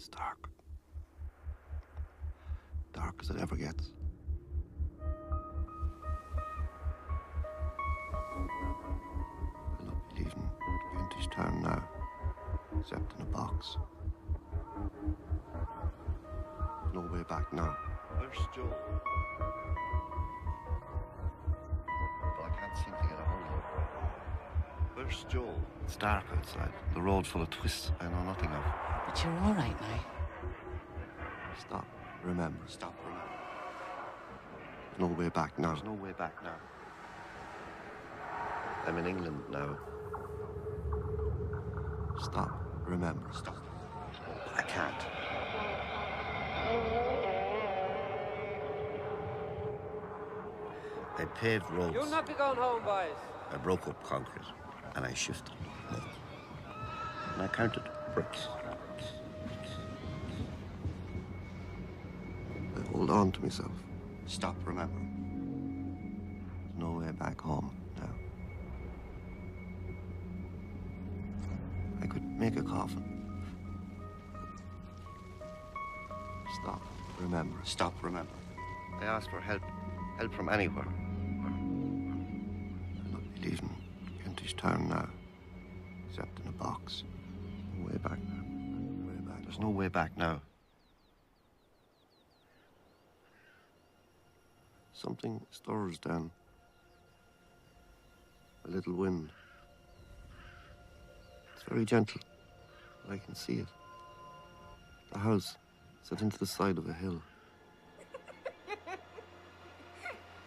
It's dark. Dark as it ever gets. I'll not be leaving Kentish Town now, except in a box. There's no way back now. Where's Joe? But I can't seem to get a hold of him. Where's Joe? It's dark outside. The road full of twists I know nothing of. But you're all right now. Stop. Remember. Stop, remember. There's no way back now. There's no way back now. I'm in England now. Stop. Remember. Stop. But I can't. I paved roads. You'll not be going home, boys. I broke up concrete and I shifted. And I counted bricks. I hold on to myself. Stop, remember. There's no way back home now. I could make a coffin. Stop. Remember. Stop, remember. I asked for help. Help from anywhere. I'll not be leaving Kentish Town now, except in a box. No way back now. No way back. There's no way back now. Something stirs down. A little wind. It's very gentle, but I can see it. The house set into the side of a hill.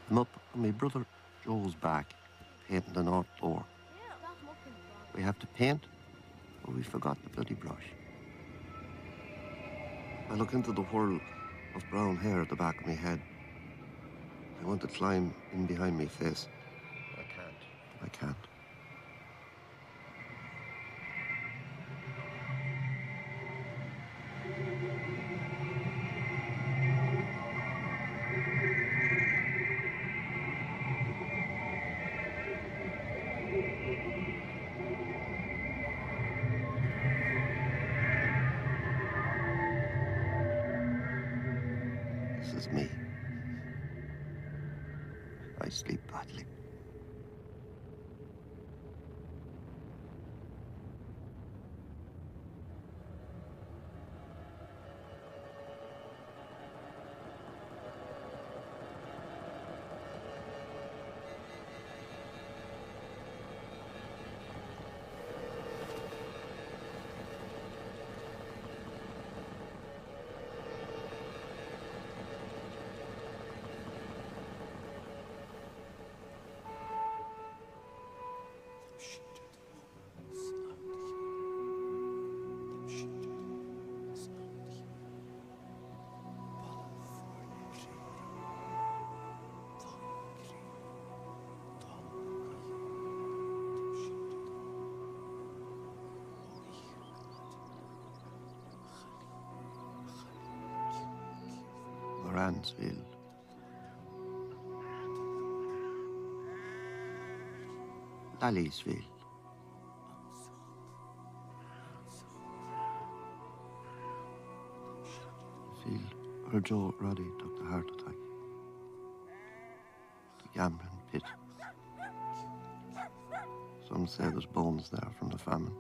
I'm up on my brother Joe's back, painting the north door. We have to paint, but we forgot the bloody brush. I look into the whirl of brown hair at the back of my head. I want to climb in behind my face. I can't. I can't. This is me. I sleep badly. Francie. Lallysville. Feel where Joe Roddy took the heart attack. The gambling pit. Some say there's bones there from the famine.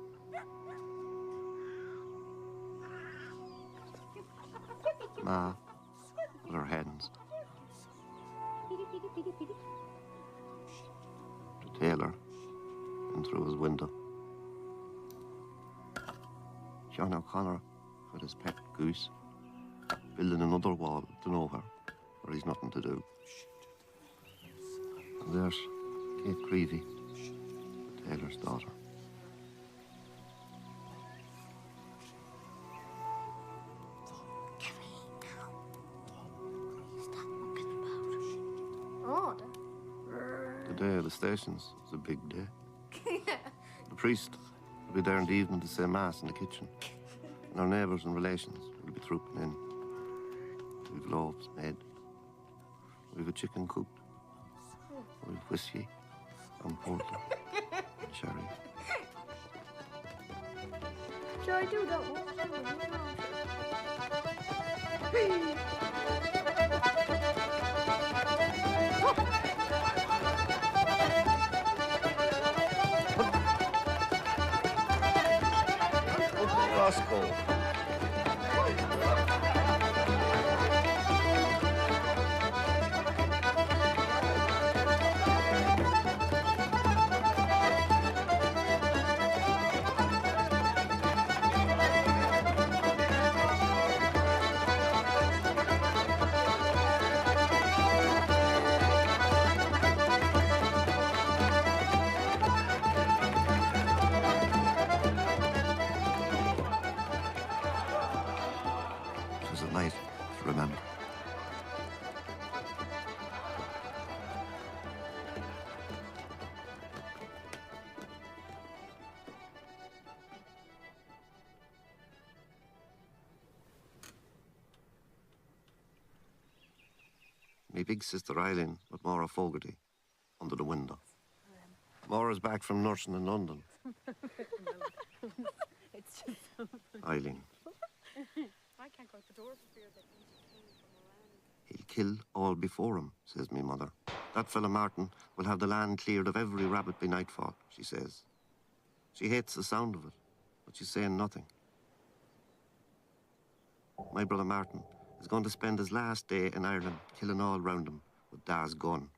Ma with her hens. The tailor in through his window. John O'Connor with his pet goose, building another wall to nowhere where he's nothing to do. And there's Kate Creevy, the tailor's daughter. The day of the stations was a big day. The priest will be there in the evening to say mass in the kitchen. And our neighbours and relations will be trooping in. We've loaves made. We've a chicken cooked. We've whiskey and porter and sherry. Sure, I do that one. Roscoe. It was a night to remember. Me big sister Eileen with Maura Fogarty under the window. Maura's back from nursing in London. It's just... Eileen. I can't go out the door for fear that he came from around. He'll kill all before him, says me mother. That fella Martin will have the land cleared of every rabbit by nightfall, she says. She hates the sound of it, but she's saying nothing. My brother Martin is going to spend his last day in Ireland killing all round him with Da's gun.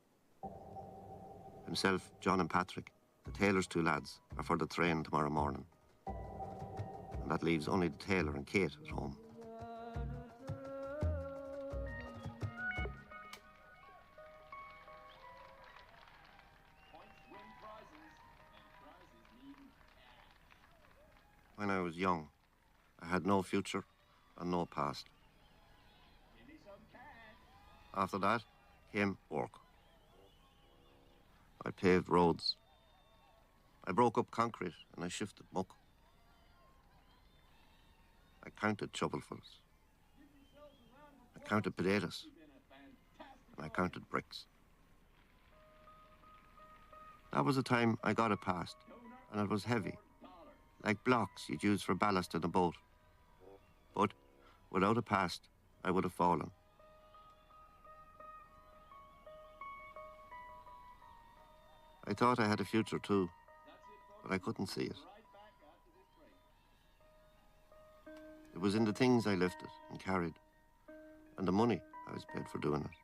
Himself, John and Patrick, the tailor's two lads, are for the train tomorrow morning. And that leaves only the tailor and Kate at home. When I was young, I had no future and no past. After that came work. I paved roads. I broke up concrete and I shifted muck. I counted shovelfuls. I counted potatoes. And I counted bricks. That was the time I got a past, and it was heavy, like blocks you'd use for ballast in a boat. But without a past, I would have fallen. I thought I had a future too, but I couldn't see it. It was in the things I lifted and carried, and the money I was paid for doing it.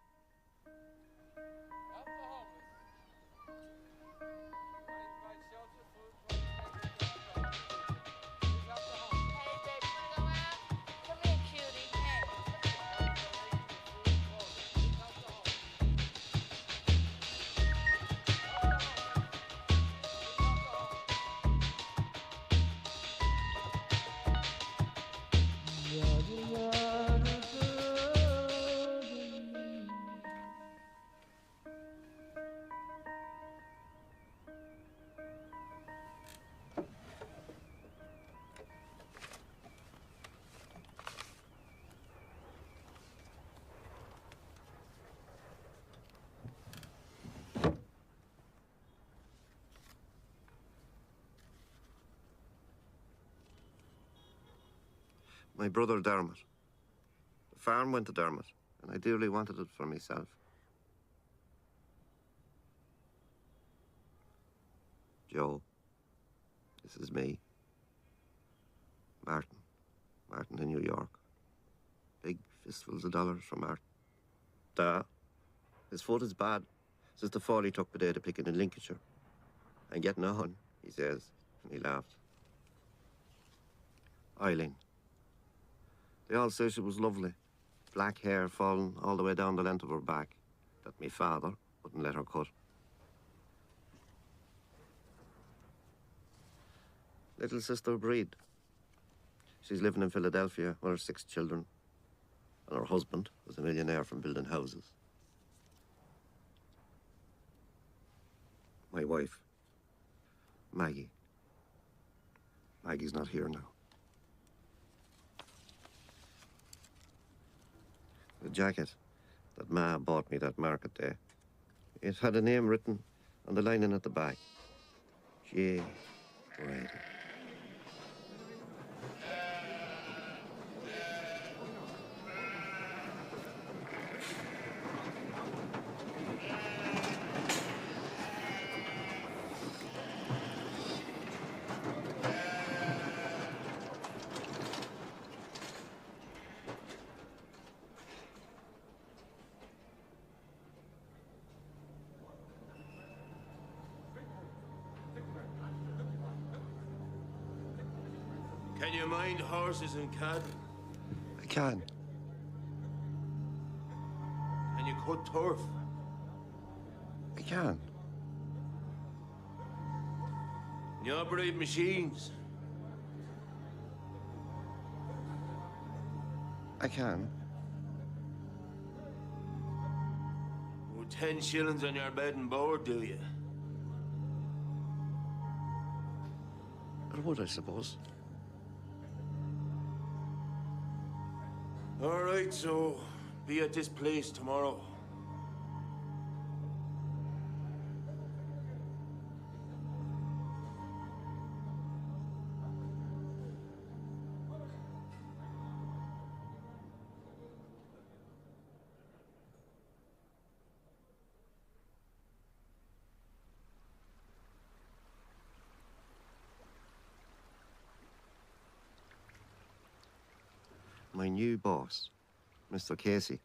My brother Dermot. The farm went to Dermot, and I dearly wanted it for myself. Joe, this is me. Martin. Martin in New York. Big fistfuls of dollars from Martin. Da. His foot is bad. Since the fall he took potato picking in Lincolnshire. I'm getting on, he says, and he laughed. Eileen. They all say she was lovely. Black hair falling all the way down the length of her back that me father wouldn't let her cut. Little sister Breed. She's living in Philadelphia with her 6 children. And her husband was a millionaire from building houses. My wife, Maggie. Maggie's not here now. The jacket that Ma bought me that market day, it had a name written on the lining at the back. J. Brady. Can you mind horses and cattle? I can. Can you cut turf? I can. Can you operate machines? I can. With 10 shillings on your bed and board, do you? I would, I suppose. All right, so be at this place tomorrow. My new boss, Mr. Casey,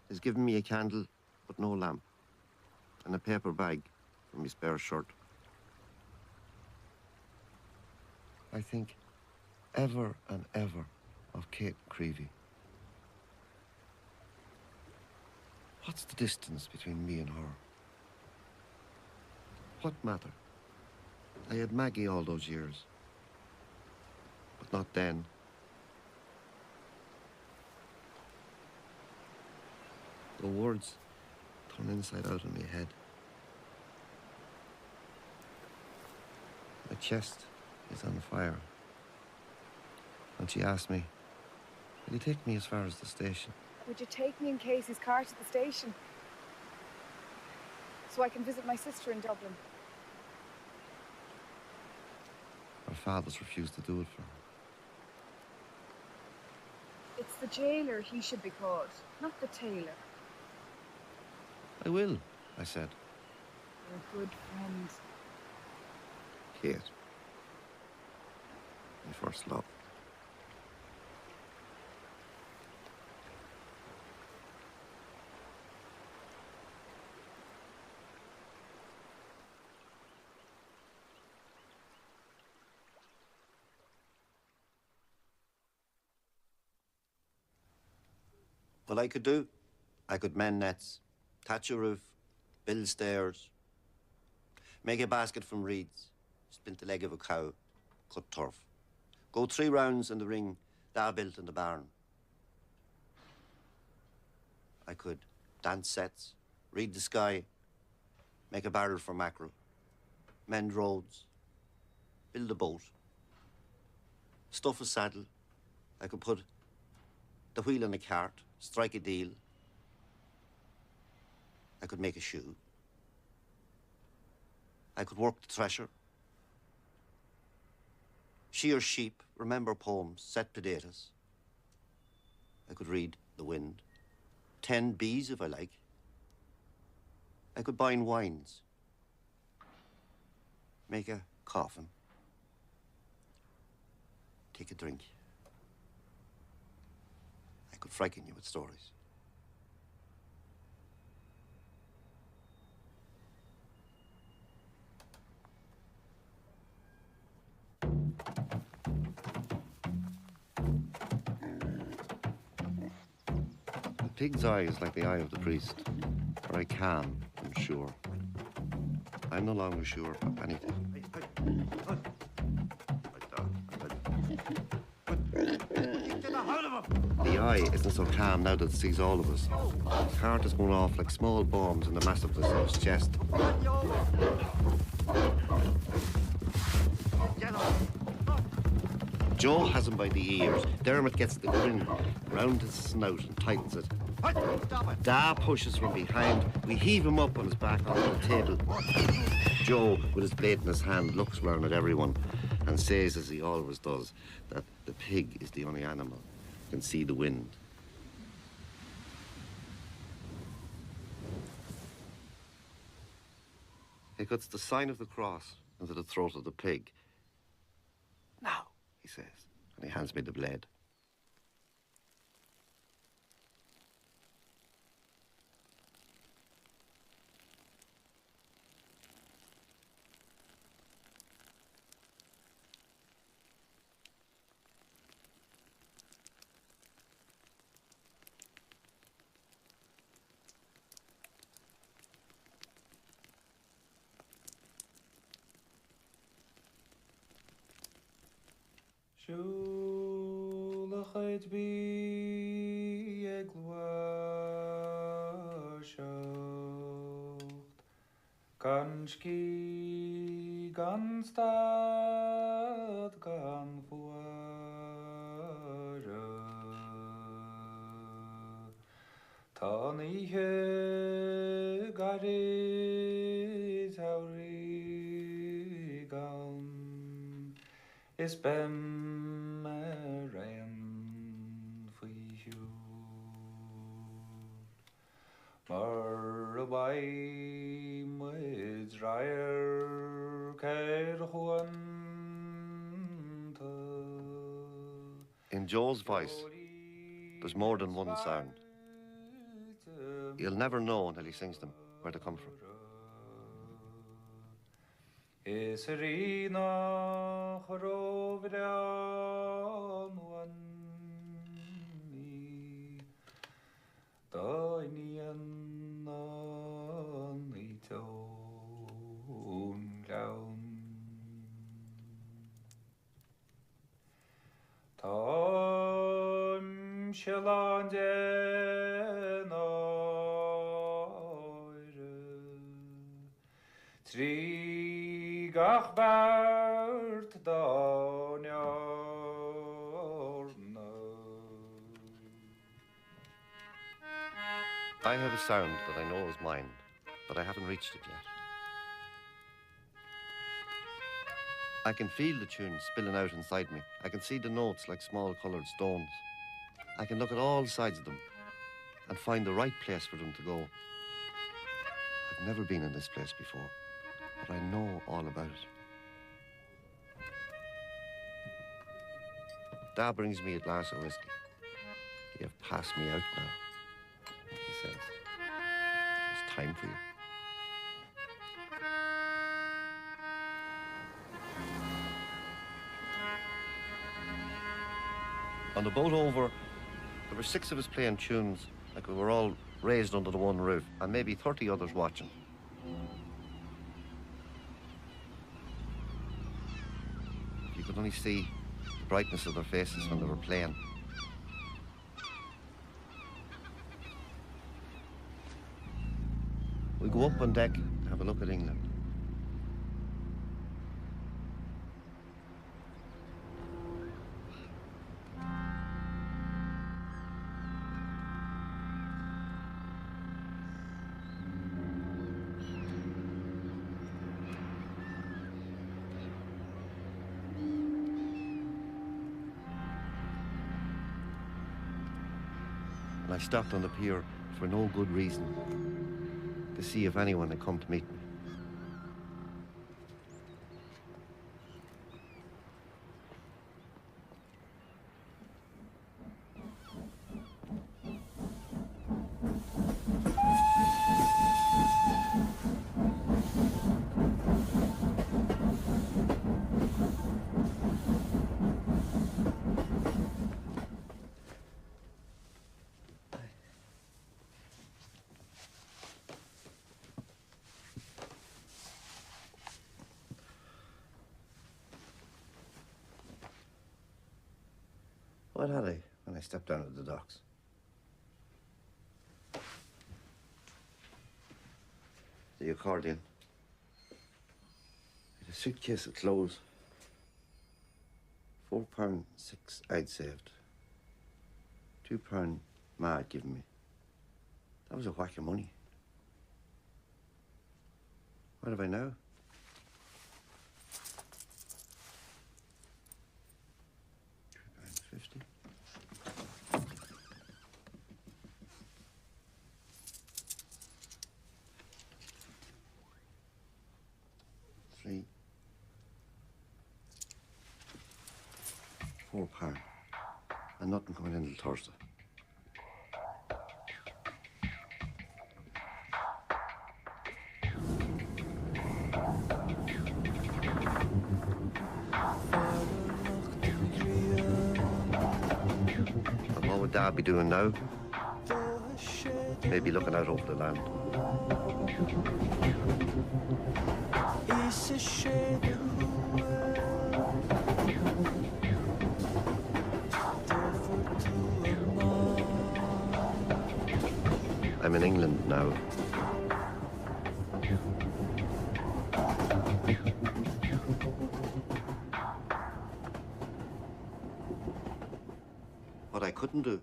has given me a candle, but no lamp, and a paper bag for my spare shirt. I think ever and ever of Kate Creevy. What's the distance between me and her? What matter? I had Maggie all those years, but not then. The words turn inside out in my head. My chest is on fire. And she asked me, will you take me as far as the station? Would you take me in Casey's car to the station? So I can visit my sister in Dublin. Her father's refused to do it for her. It's the jailer he should be called, not the tailor. I will, I said. You're a good friend. Kate. My first love. What I could do, I could mend nets, thatch a roof, build stairs, make a basket from reeds, splint the leg of a cow, cut turf, go 3 rounds in the ring Dad built in the barn. I could dance sets, read the sky, make a barrel for mackerel, mend roads, build a boat, stuff a saddle. I could put the wheel in a cart, strike a deal. I could make a shoe. I could work the thresher. Shear sheep, remember poems, set potatoes. I could read the wind. 10 bees if I like. I could bind wines. Make a coffin. Take a drink. I could frighten you with stories. The pig's eye is like the eye of the priest. Very calm and sure. I'm no longer sure of anything. The eye isn't so calm now that it sees all of us. His heart is going off like small bombs in the massiveness of his chest. Joe has him by the ears. Dermot gets the grin round his snout and tightens it. Da pushes from behind. We heave him up on his back onto the table. Joe, with his blade in his hand, looks round at everyone and says, as he always does, that the pig is the only animal who can see the wind. He cuts the sign of the cross into the throat of the pig. Now, he says, and he hands me the blade. Shulachet bi egluashocht Kanski ganstad gan fuara Tani he garis auri gan is bem ren fihu Marbai Israel ker huanta In Joe's voice, there's more than one sound. You'll never know until he sings them where they come from. Esrina chrovrian wani Dainian niton laun Tam shalanden oire Trigach bart danjarna I have a sound that I know is mine, but I haven't reached it yet. I can feel the tune spilling out inside me. I can see the notes like small coloured stones. I can look at all sides of them and find the right place for them to go. I've never been in this place before, but I know all about it. Dad brings me a glass of whiskey. You have passed me out now, he says. It's time for you. On the boat over, there were 6 of us playing tunes like we were all raised under the one roof, and maybe 30 others watching. You could only see the brightness of their faces when they were playing. We go up on deck to have a look at England. And I stopped on the pier for no good reason, to see if anyone had come to meet me. What had I when I stepped down at the docks? The accordion. A suitcase of clothes. £4.6 I'd saved. £2 Ma had given me. That was a whack of money. What have I now? £3.50. £4. And nothing coming in until Thursday. And what would Dad be doing now? Maybe looking out over the land. I'm in England now. What I couldn't do,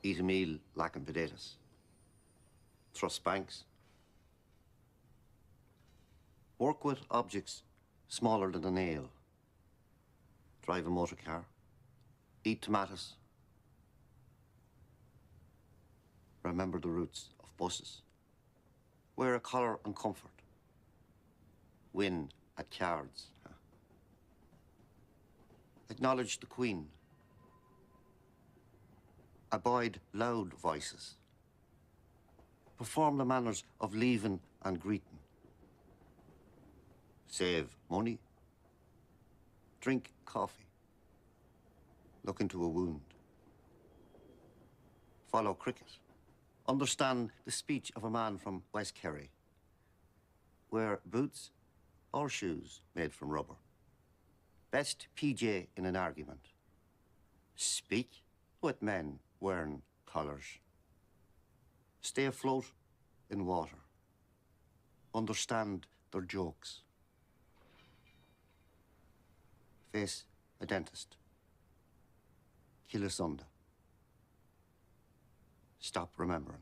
eat a meal lacking potatoes, thrust banks, work with objects smaller than a nail, drive a motor car, eat tomatoes, remember the routes of buses, wear a collar and comfort, win at cards, acknowledge the Queen, avoid loud voices, perform the manners of leaving and greeting, save money, drink coffee, look into a wound, follow cricket, understand the speech of a man from West Kerry, wear boots or shoes made from rubber, best PJ in an argument, speak with men wearing collars, stay afloat in water, understand their jokes, face a dentist, kill a Sunday, stop remembering.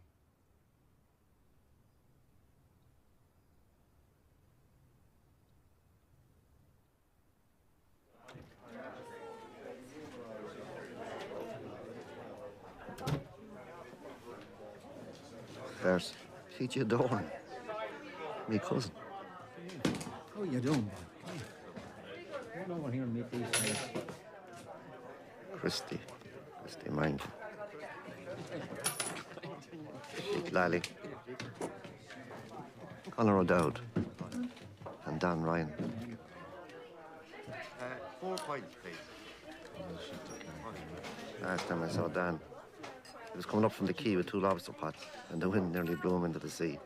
There's P.J. Dorn, me cousin. How you doing, boy? Come here. Come over here and meet these guys. Christy, mind you. Lally, Conor O'Dowd, and Dan Ryan. 4 pints, please. Last time I saw Dan, he was coming up from the quay with 2 lobster pots, and the wind nearly blew him into the sea.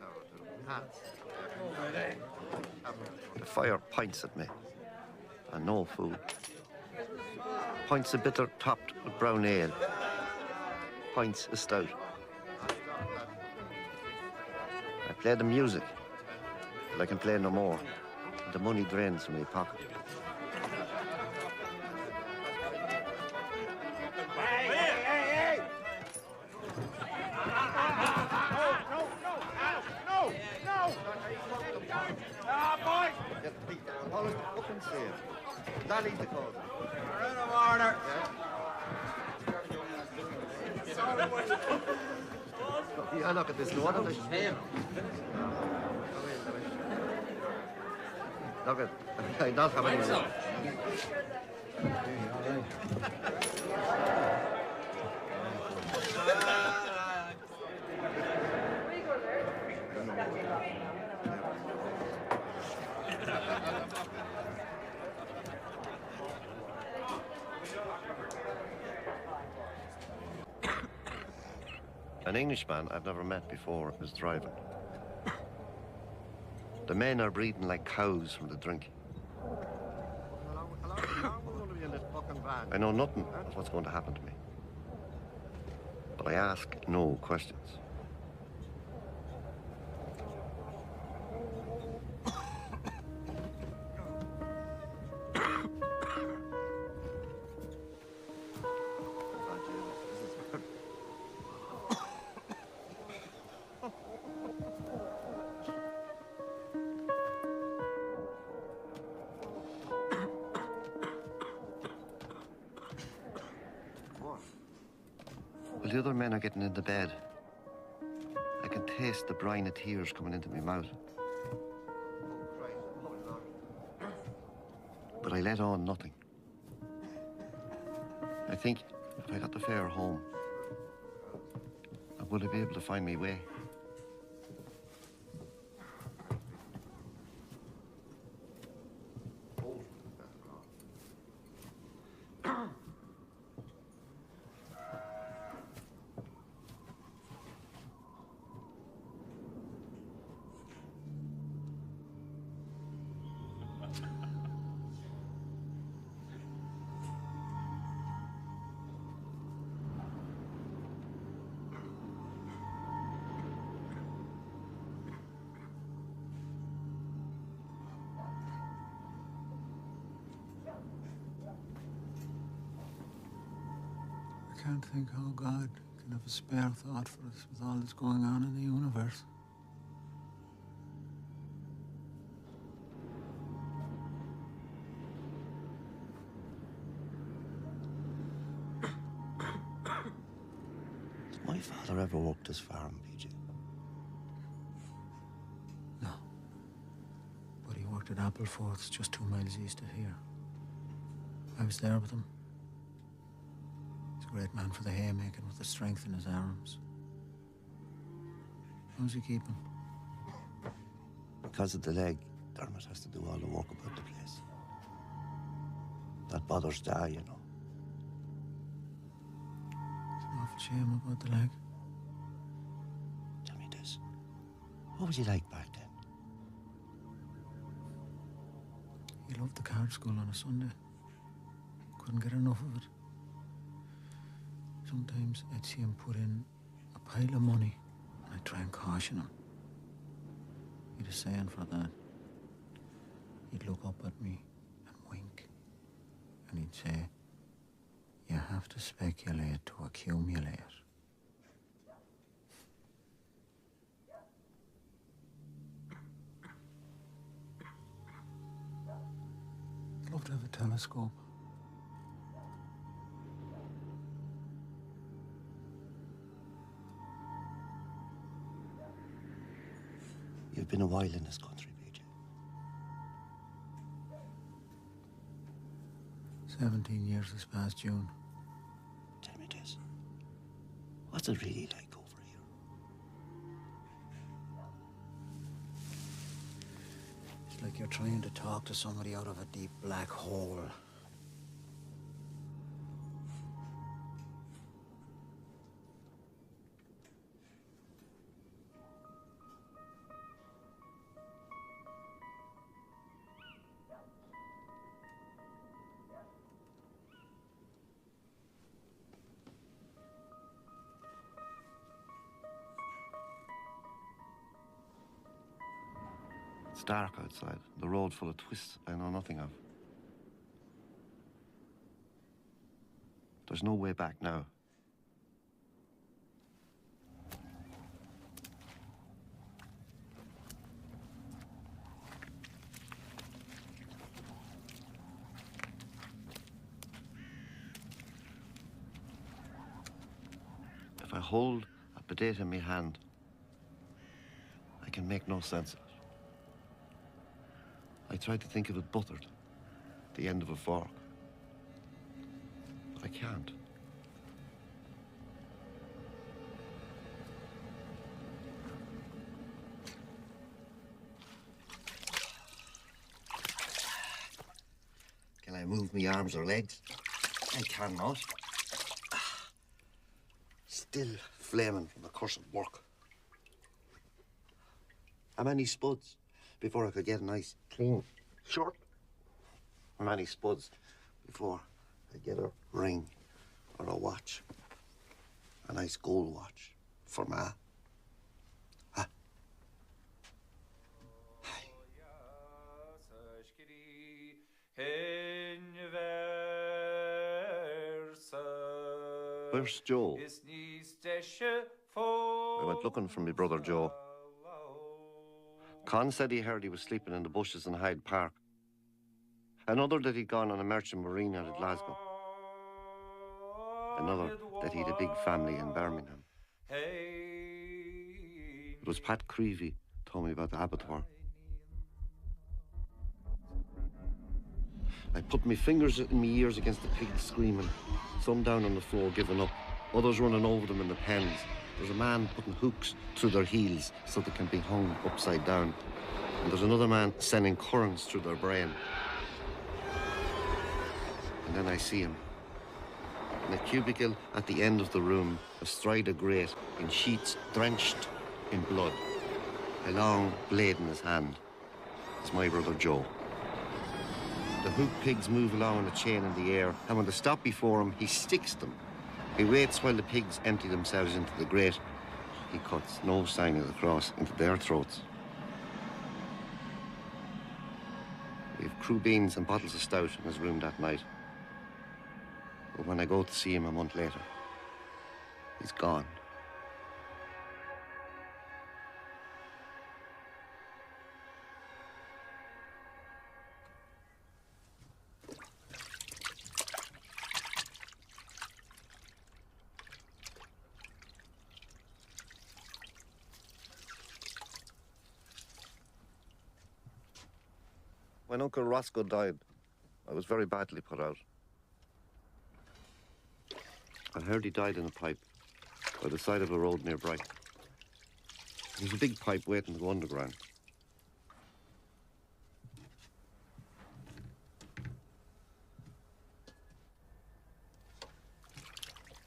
The fire pints at me, and no food. Pints of bitter topped with brown ale. Pints of stout. I play the music, but I can play no more. The money drains from my pocket. Daddy's the cause. Out of order. Yeah, look at this. Look at this. Him. Look at. I don't have any. An Englishman I've never met before is driving. The men are breathing like cows from the drink. I know nothing of what's going to happen to me. But I ask no questions. Well, the other men are getting into bed. I can taste the brine of tears coming into my mouth. But I let on nothing. I think if I got the fare home, would I be able to find my way? can't think how God can have a spare thought for us with all that's going on in the universe. Did my father ever work this farm, PJ? No. But he worked at Appleforth, just 2 miles east of here. I was there with him. He's a great man for the haymaking with the strength in his arms. How's he keeping? Because of the leg, Dermot has to do all the work about the place. That bothers Dad, you know. It's an awful shame about the leg. Tell me this. What was he like back then? He loved the card school on a Sunday. Couldn't get enough of it. Sometimes I'd see him put in a pile of money, and I'd try and caution him. He'd a saying for that. He'd look up at me and wink, and he'd say, "You have to speculate to accumulate." I'd love to have a telescope. You've been a while in this country, PJ. 17 years this past June. Tell me this. What's it really like over here? It's like you're trying to talk to somebody out of a deep black hole. It's dark outside. The road full of twists I know nothing of. There's no way back now. If I hold a potato in my hand, I can make no sense of it. I try to think of it buttered, the end of a fork. But I can't. Can I move my arms or legs? I cannot. Still flaming from the cursed work. How many spuds before I could get a nice, clean shirt? How many spuds before I get a ring or a watch? A nice gold watch for Ma. Huh? Where's Joe? I went looking for my brother Joe. Con said he heard he was sleeping in the bushes in Hyde Park. Another that he'd gone on a merchant marine out of Glasgow. Another that he'd a big family in Birmingham. It was Pat Creevy told me about the abattoir. I put my fingers in my ears against the pigs screaming, some down on the floor giving up, others running over them in the pens. There's a man putting hooks through their heels so they can be hung upside down. And there's another man sending currents through their brain. And then I see him. In a cubicle at the end of the room, astride a grate, in sheets drenched in blood. A long blade in his hand. It's my brother Joe. The hook pigs move along on a chain in the air, and when they stop before him, he sticks them. He waits while the pigs empty themselves into the grate. He cuts no sign of the cross into their throats. We have crew beans and bottles of stout in his room that night. But when I go to see him a month later, He's gone. When Uncle Roscoe died, I was very badly put out. I heard he died in a pipe by the side of a road near Brighton. There's a big pipe waiting to go underground.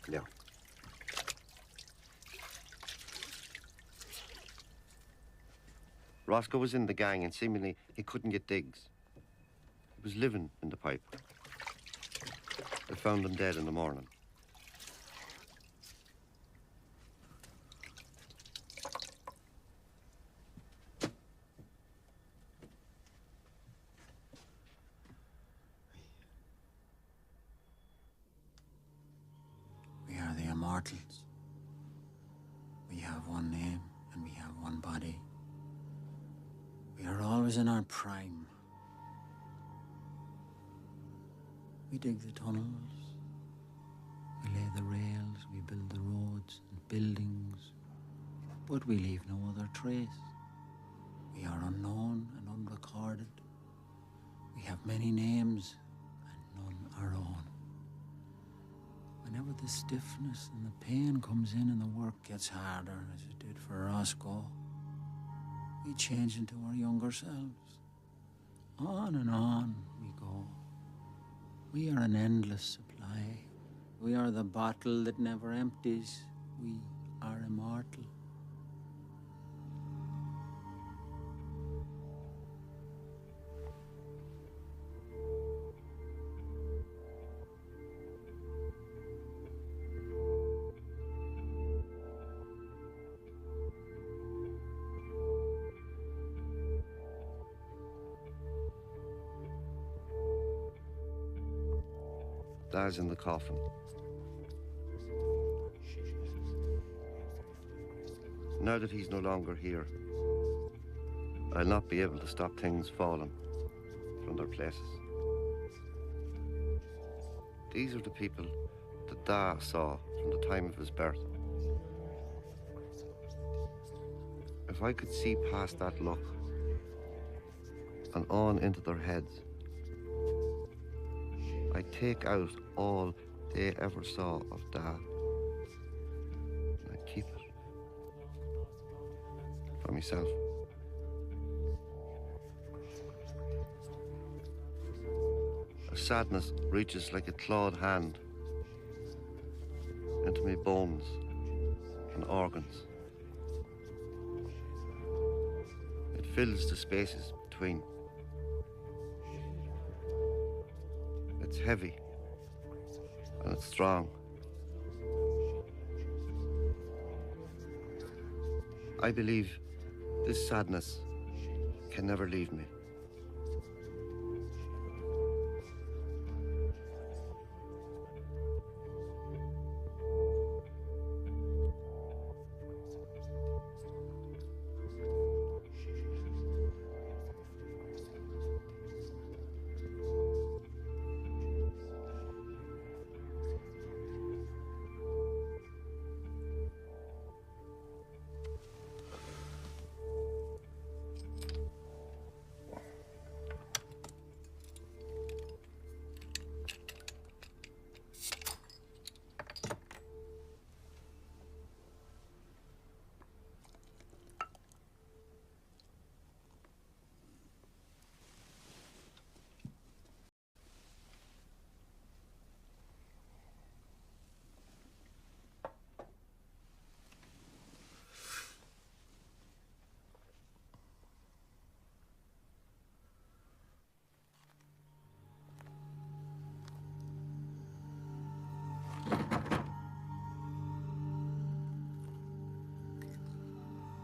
Yeah. Roscoe was in the gang and seemingly he couldn't get digs. He was living in the pipe. They found him dead in the morning. We are the immortals. We have one name and we have one body. We are always in our prime. We dig the tunnels, we lay the rails, we build the roads and buildings, but we leave no other trace. We are unknown and unrecorded. We have many names and none our own. Whenever the stiffness and the pain comes in and the work gets harder, as it did for Roscoe, we change into our younger selves. On and on we go. We are an endless supply. We are the bottle that never empties. We are immortal. Dad's in the coffin. Now that he's no longer here, I'll not be able to stop things falling from their places. These are the people that Da saw from the time of his birth. If I could see past that look and on into their heads, I'd take out all they ever saw of Da, and I'd keep it for myself. A sadness reaches like a clawed hand into my bones and organs. It fills the spaces between. It's heavy and it's strong. I believe this sadness can never leave me.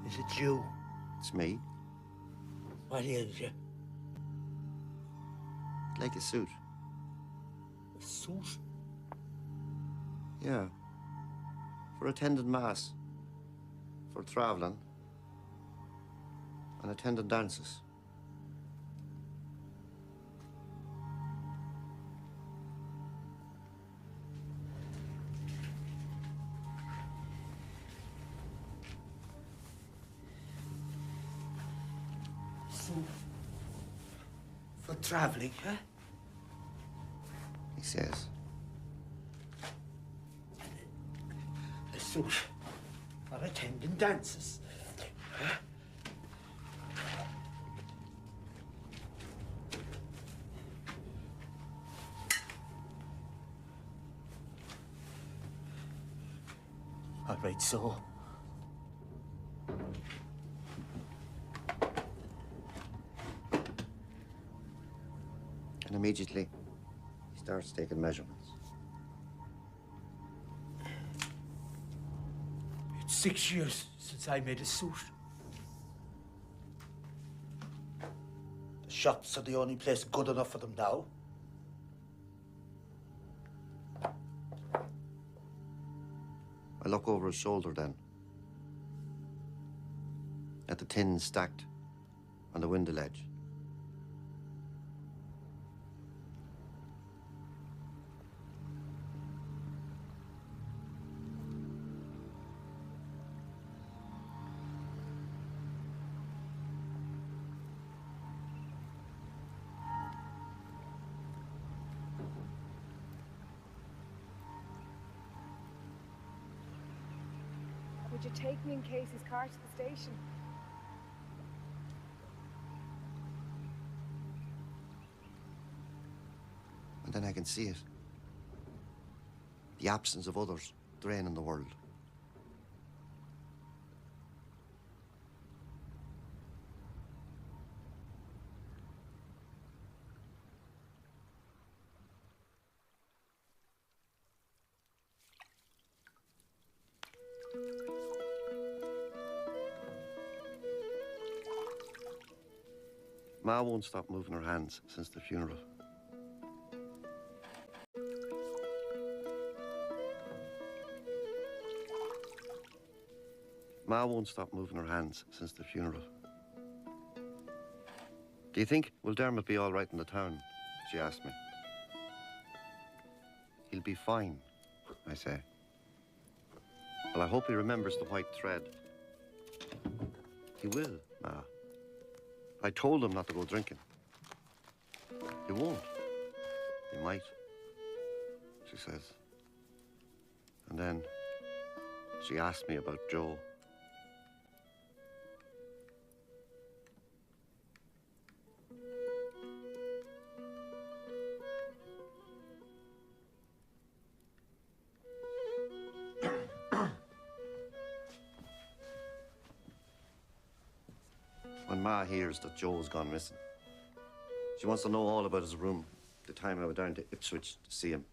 Is it you? It's me. What is you? Like a suit. A suit? Yeah. For attending mass, for travelling, and attending dances. So, for travelling, huh? He says. A suit for attending dances. Huh? All right, so. And immediately, he starts taking measurements. It's 6 years since I made a suit. The shops are the only place good enough for them now. I look over his shoulder then, at the tins stacked on the window ledge. Would you take me in Casey's car to the station? And then I can see it. The absence of others draining the world. Ma won't stop moving her hands since the funeral. Ma won't stop moving her hands since the funeral. Do you think will Dermot be all right in the town? She asked me. He'll be fine, I say. Well, I hope he remembers the white thread. He will, Ma. I told him not to go drinking. He won't. He might, she says. And then she asked me about Joe. When Ma hears that Joe's gone missing, she wants to know all about his room, the time I went down to Ipswich to see him.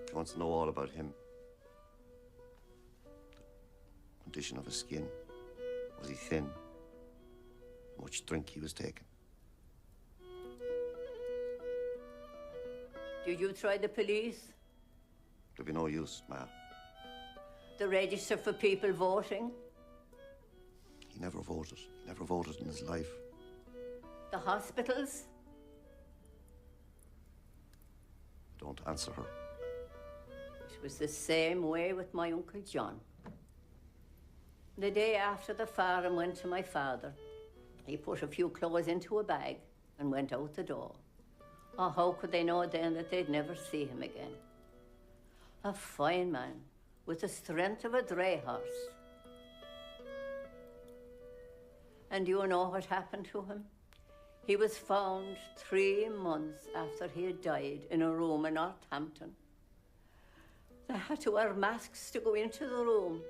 She wants to know all about him. The condition of his skin. Was he thin? How much drink he was taking. Did you try the police? There'll be no use, Ma. The register for people voting? He never voted. He never voted in his life. The hospitals? Don't answer her. It was the same way with my Uncle John. The day after the farm went to my father, he put a few clothes into a bag and went out the door. Oh, how could they know then that they'd never see him again? A fine man with the strength of a dray horse. And do you know what happened to him? He was found 3 months after he had died in a room in Northampton. They had to wear masks to go into the room.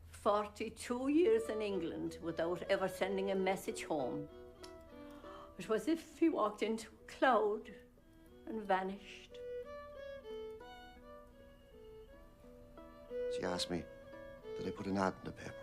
42 years in England without ever sending a message home. It was as if he walked into a cloud and vanished. She asked me, did I put an ad in the paper?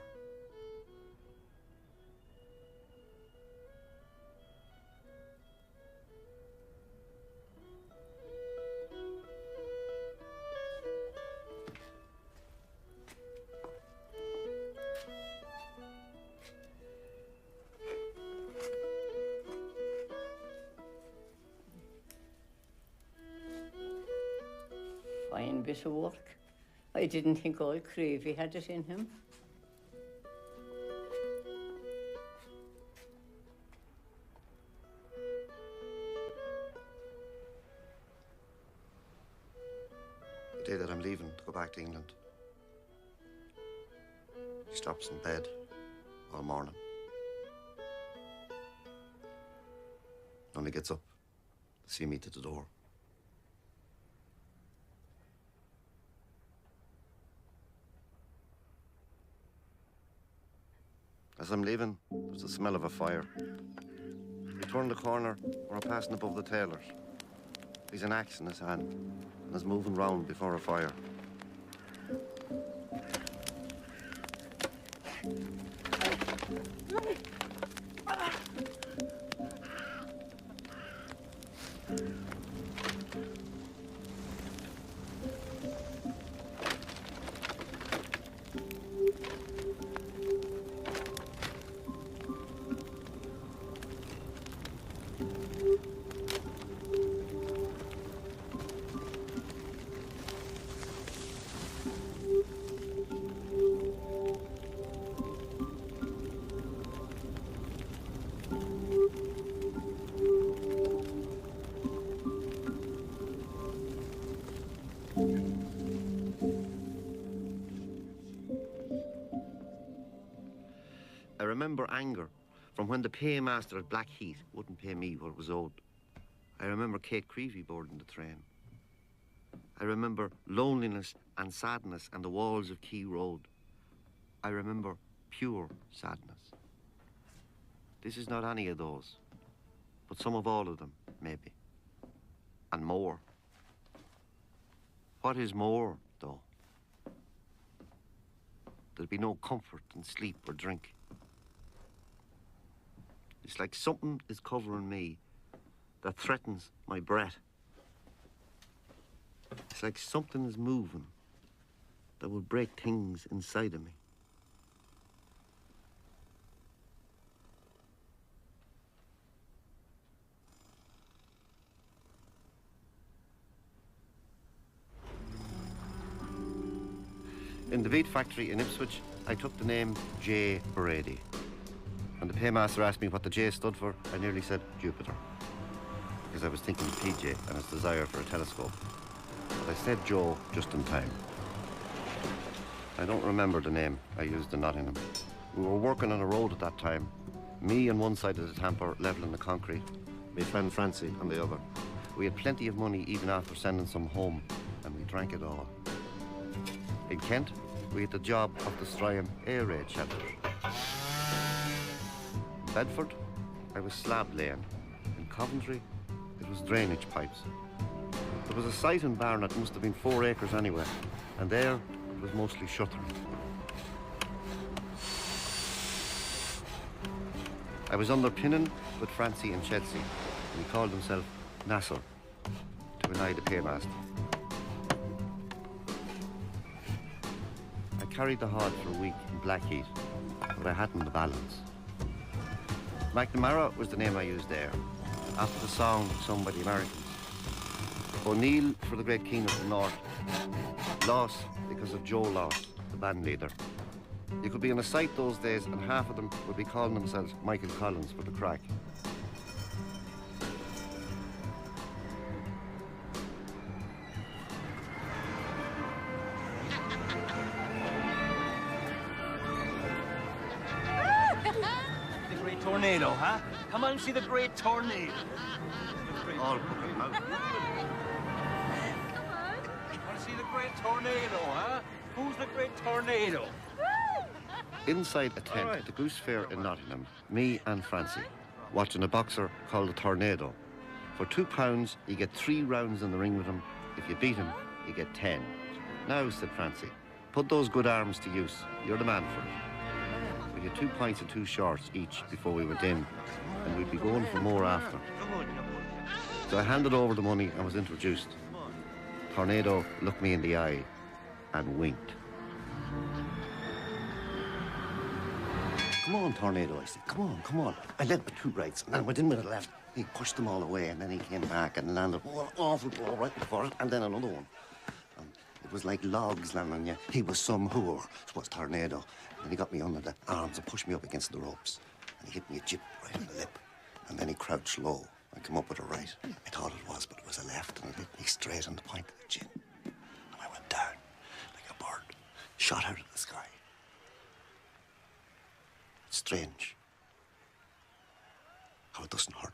fine bit of work. I didn't think old Creevy had it in him. The day that I'm leaving to go back to England, he stops in bed all morning. Only gets up to see me to the door. As I'm leaving, there's the smell of a fire. We turn the corner, we're passing above the tailor's. He's an axe in his hand and is moving round before a fire. I remember anger from when the paymaster at Blackheath wouldn't pay me what was owed. I remember Kate Creevy boarding the train. I remember loneliness and sadness and the walls of Key Road. I remember pure sadness. This is not any of those, but some of all of them, maybe. And more. What is more, though? There'll be no comfort in sleep or drink. It's like something is covering me that threatens my breath. It's like something is moving that will break things inside of me. In the beet factory in Ipswich, I took the name J. Brady. When the paymaster asked me what the J stood for, I nearly said Jupiter, because I was thinking of PJ and his desire for a telescope. But I said Joe just in time. I don't remember the name I used in Nottingham. We were working on a road at that time, me on one side of the tamper levelling the concrete, my friend Francie on the other. We had plenty of money even after sending some home, and we drank it all. In Kent, we had the job of destroying air raid shelters. In Bedford, I was slab laying. In Coventry, it was drainage pipes. There was a site in Barnet, must have been 4 acres anyway, and there it was mostly shuttering. I was under pinning with Francie and Chelsea, and he called himself Nasser to annoy the paymaster. I carried the hod for a week in Blackheath, but I hadn't the balance. McNamara was the name I used there, after the song sung by the Americans. O'Neill for the Great King of the North. Loss because of Joe Loss, the band leader. You could be on a site those days and half of them would be calling themselves Michael Collins for the crack. The great tornado, huh? Come on and see the great tornado. All put them out. Want to see the great tornado, huh? Who's the great tornado? Inside a tent at the Goose Fair in Nottingham, me and Francie, watching a boxer called the Tornado. For £2, you get 3 rounds in the ring with him. If you beat him, you get 10. Now, said Francie, put those good arms to use. You're the man for it. We had 2 pints and 2 shorts each before we went in, and we'd be going for more after. So I handed over the money and was introduced. Tornado looked me in the eye and winked. Come on, Tornado, I said. Come on, come on. I led with 2 rights, and then went in with a left. He pushed them all away, and then he came back and landed one awful blow right before it, and then another one. And It was like logs landing on you. He was some whore. It was tornado. And he got me under the arms and pushed me up against the ropes. And he hit me a jip right on the lip. And then he crouched low and came up with a right. I thought it was, but it was a left, and it hit me straight on the point of the chin. And I went down like a bird, shot out of the sky. It's strange how it doesn't hurt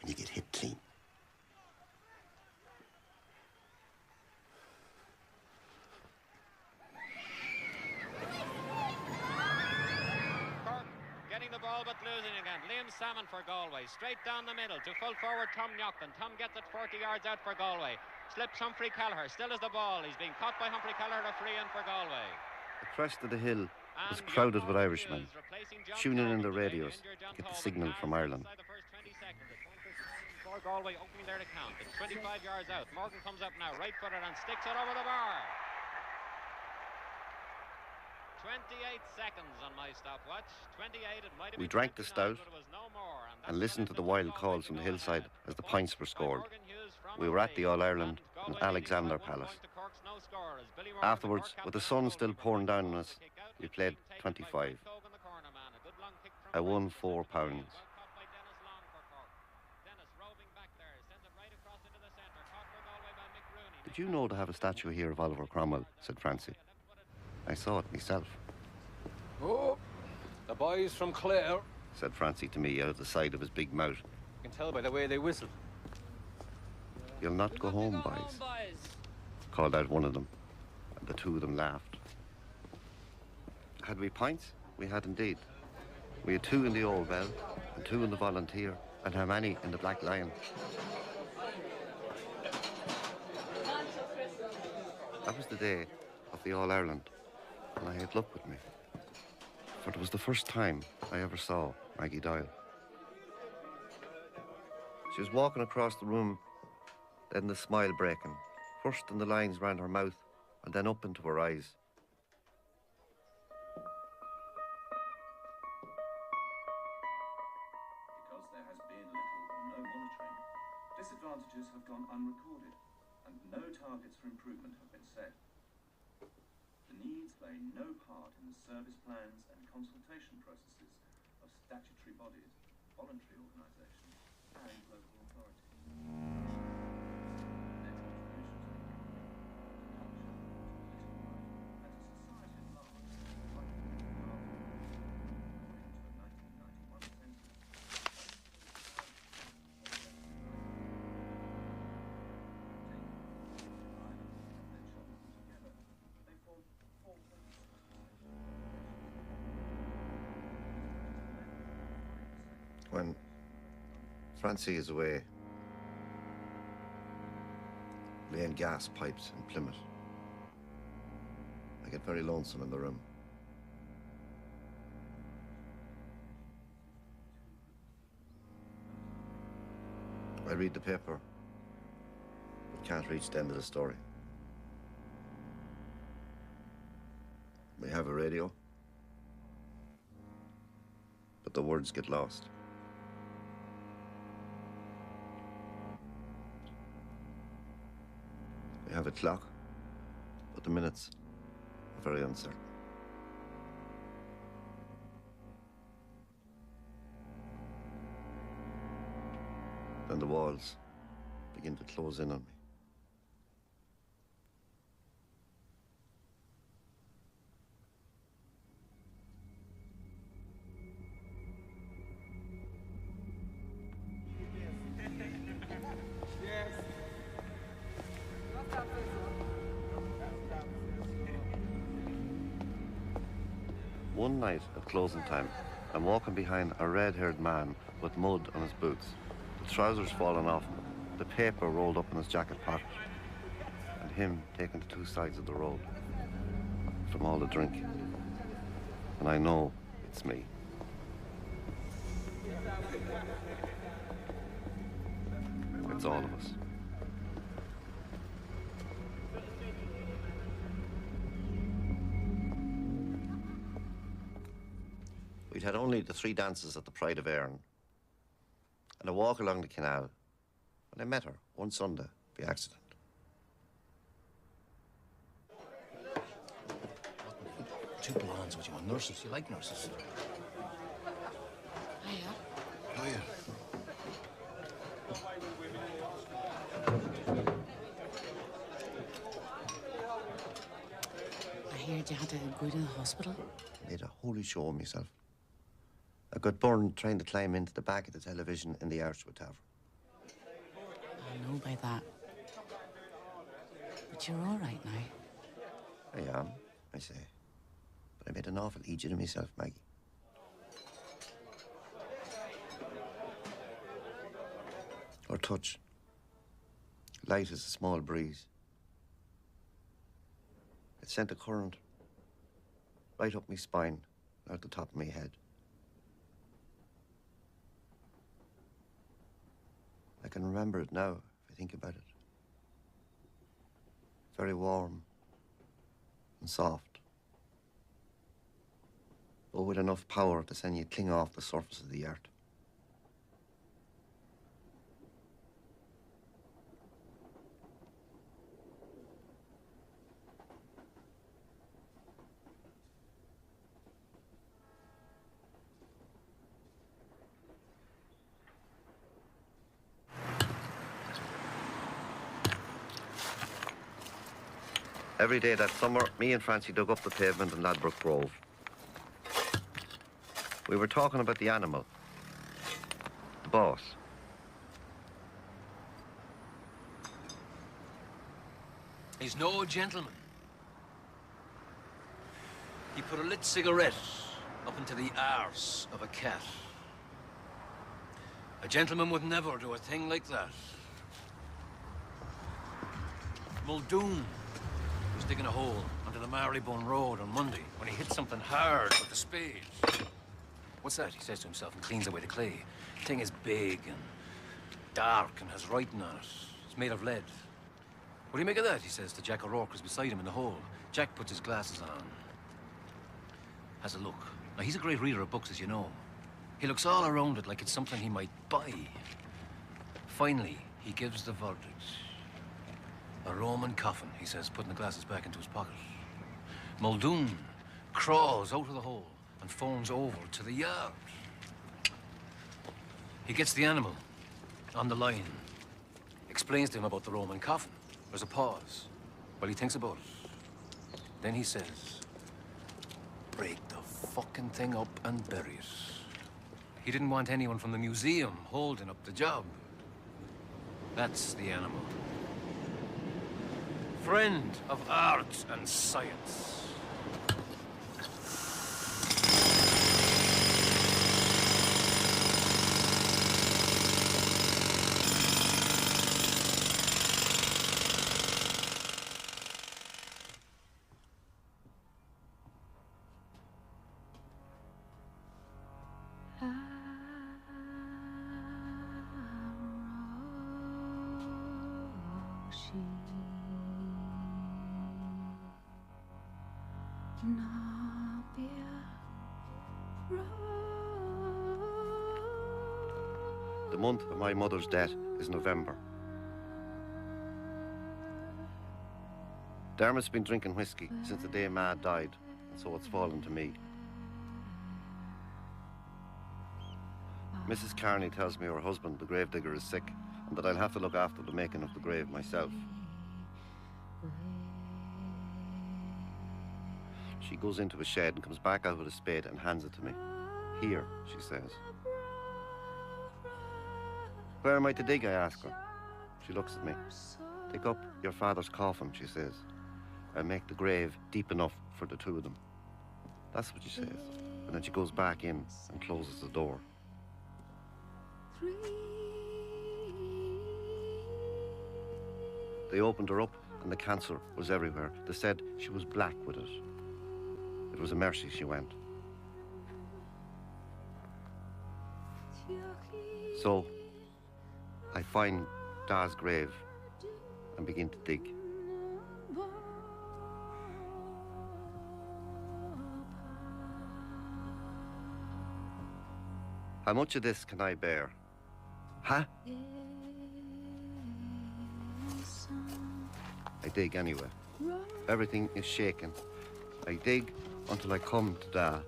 when you get hit clean. Getting the ball but losing again. Liam Salmon for Galway. Straight down the middle to full forward Tom Youghlin. Tom gets it 40 yards out for Galway. Slips Humphrey Kelleher. Still has the ball. He's being caught by Humphrey Kelleher, a free in for Galway. The crest of the hill was crowded with Irishmen, tuning in the radios to get the signal from Ireland. For Galway opening their account. It's 25 yards out. Morgan comes up now, right-footed, and sticks it over the bar. 28 seconds on my stopwatch. 28, it might have We been drank the 29, stout but it was no more, and listened to the wild calls from the hillside as the points were scored. We were at the All-Ireland in Alexander Palace. Afterwards, with the sun still pouring down on us, we played 25. I won £4. Did you know to have a statue here of Oliver Cromwell? Said Francie. I saw it myself. Oh, the boys from Clare, said Francie to me out of the side of his big mouth. You can tell by the way they whistle. You'll not go home, boys, called out one of them, and the two of them laughed. Had we pints? We had indeed. We had 2 in the Old Bell, and 2 in the Volunteer, and how many in the Black Lion? That was the day of the All-Ireland, and I had luck with me. For it was the first time I ever saw Maggie Doyle. She was walking across the room, then the smile breaking, first in the lines round her mouth, and then up into her eyes. Because there has been little or no monitoring, disadvantages have gone unrecorded, and no targets for improvement have been set. The needs play no part in the service plans and consultation processes of statutory bodies, voluntary organisations, and local authorities. Their contributions to the economy, to culture, to political life, and to society at large, according to a 1991 census. When Francie is away, laying gas pipes in Plymouth, I get very lonesome in the room. I read the paper, but can't reach the end of the story. We have a radio, but the words get lost. We have a clock, but the minutes are very uncertain. Then the walls begin to close in on me. One night at closing time, I'm walking behind a red-haired man with mud on his boots, the trousers falling off him, the paper rolled up in his jacket pocket, and him taking to 2 sides of the road from all the drink. And I know it's me. It's all of us. We'd had only the 3 dances at the Pride of Erin and a walk along the canal when I met her one Sunday by accident. Two blondes, what you want? Nurses? You like nurses? Hiya. Oh, yeah. I heard you had to go to the hospital. Made a holy show of myself. I got burned trying to climb into the back of the television in the Archwood Tavern. I know by that. But you're all right now. I am, I say. But I made an awful idiot of myself, Maggie. Or touch. Light as a small breeze. It sent a current right up my spine, out the top of my head. I can remember it now, if I think about it. Very warm and soft. But with enough power to send you cling off the surface of the earth. Every day that summer, me and Francie dug up the pavement in Ladbroke Grove. We were talking about the animal, the boss. He's no gentleman. He put a lit cigarette up into the arse of a cat. A gentleman would never do a thing like that. Muldoon was digging a hole under the Marylebone Road on Monday when he hit something hard with the spade. What's that? He says to himself and cleans away the clay. The thing is big and dark and has writing on it. It's made of lead. What do you make of that? He says to Jack O'Rourke, who's beside him in the hole. Jack puts his glasses on. Has a look. Now, he's a great reader of books, as you know. He looks all around it like it's something he might buy. Finally, he gives the verdict. A Roman coffin, he says, putting the glasses back into his pocket. Muldoon crawls out of the hole and phones over to the yard. He gets the animal on the line, explains to him about the Roman coffin. There's a pause while he thinks about it. Then he says, break the fucking thing up and bury it. He didn't want anyone from the museum holding up the job. That's the animal. Friend of art and science. The month of my mother's death is November. Dermot's been drinking whiskey since the day Ma died, and so it's fallen to me. Mrs. Carney tells me her husband, the gravedigger, is sick, and that I'll have to look after the making of the grave myself. She goes into a shed and comes back out with a spade and hands it to me. Here, she says. Where am I to dig, I ask her. She looks at me. Dig up your father's coffin, she says. I'll make the grave deep enough for the two of them. That's what she says. And then she goes back in and closes the door. They opened her up and the cancer was everywhere. They said she was black with it. It was a mercy she went. So, I find Da's grave and begin to dig. How much of this can I bear? Huh? I dig anyway. Everything is shaking. I dig until I come to da.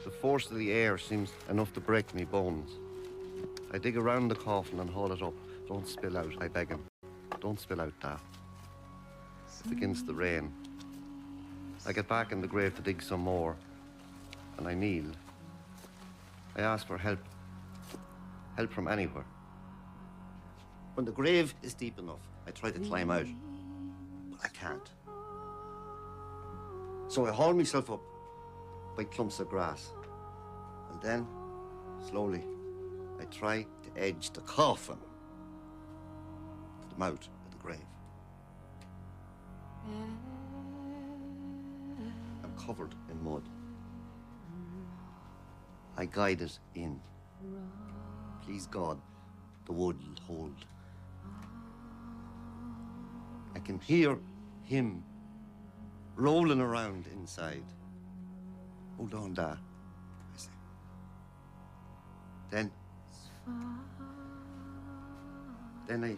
The force of the air seems enough to break me bones. I dig around the coffin and haul it up. Don't spill out, I beg him. Don't spill out, da. It begins to rain. I get back in the grave to dig some more, and I kneel. I ask for help. Help from anywhere. When the grave is deep enough, I try to climb out, but I can't. So I haul myself up by clumps of grass. And then, slowly, I try to edge the coffin to the mouth of the grave. I'm covered in mud. I guide it in. Please God, the wood will hold. I can hear him rolling around inside. Hold on, Da, I say. Then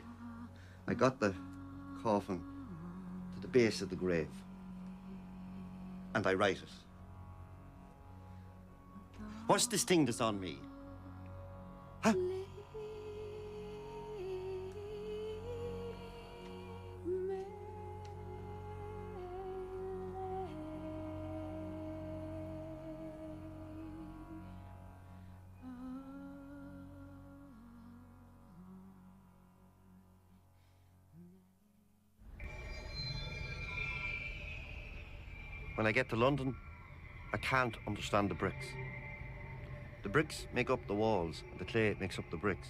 I got the coffin to the base of the grave, and I write it. What's this thing that's on me? Huh? When I get to London, I can't understand the bricks. The bricks make up the walls, and the clay makes up the bricks.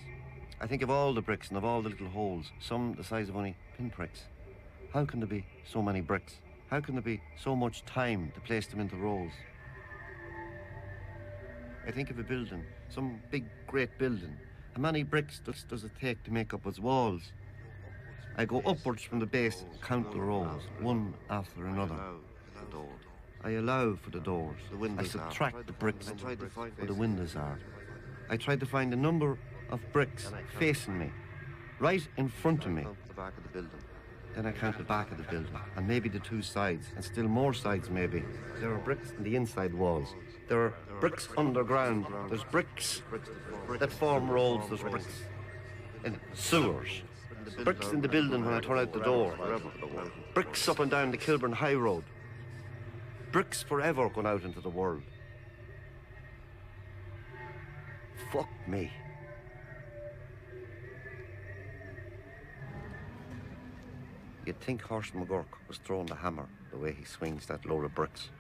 I think of all the bricks and of all the little holes, some the size of only pinpricks. How can there be so many bricks? How can there be so much time to place them into rows? I think of a building, some big, great building. How many bricks does it take to make up its walls? I go upwards from the base and count the rows, one after another. I allow for the doors. I subtract the bricks where the windows are. I try to find the number of bricks facing me, right in front of me. Then I count the back of the building, and maybe the two sides, and still more sides maybe. There are bricks in the inside walls. There are bricks underground. There's bricks that form roads. There's bricks in sewers. Bricks in the building when I turn out the door. Bricks up and down the Kilburn High Road. Bricks forever going out into the world. Fuck me. You'd think Horst McGurk was throwing the hammer the way he swings that load of bricks.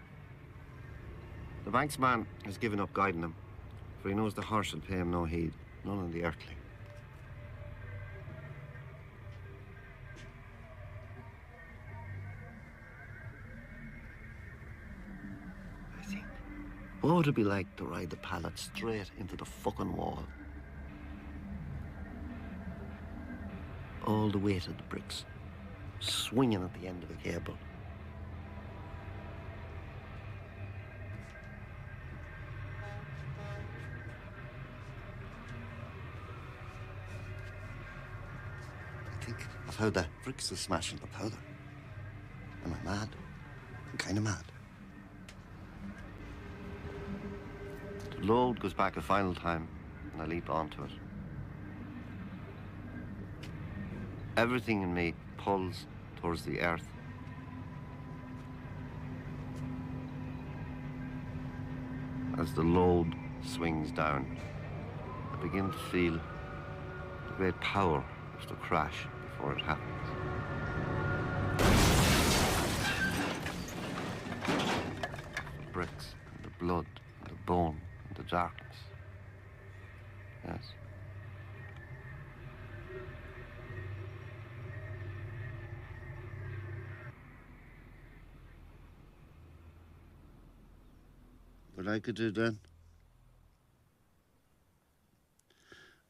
The banksman has given up guiding him, for he knows the horse will pay him no heed, none of the earthly. What would it be like to ride the pallet straight into the fucking wall? All the weight of the bricks swinging at the end of a cable. I think of how the bricks are smashing the powder. Am I mad? I'm kind of mad. The load goes back a final time, and I leap onto it. Everything in me pulls towards the earth. As the load swings down, I begin to feel the great power of the crash before it happens. The bricks, and the blood, and the bone, and the darkness. Yes. What I could do then?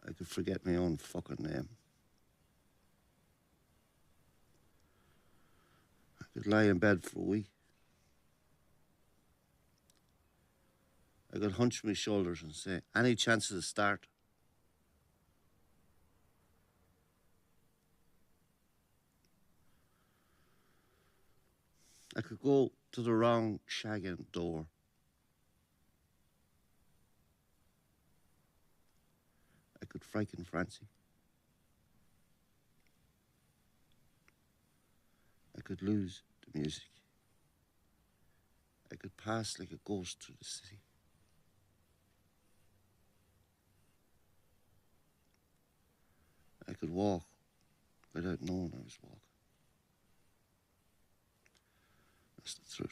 I could forget my own fucking name. I could lie in bed for a week. I could hunch my shoulders and say, any chance of a start? I could go to the wrong shagging door. I could frighten Francie. I could lose the music. I could pass like a ghost through the city. I could walk without knowing I was walking. That's the truth.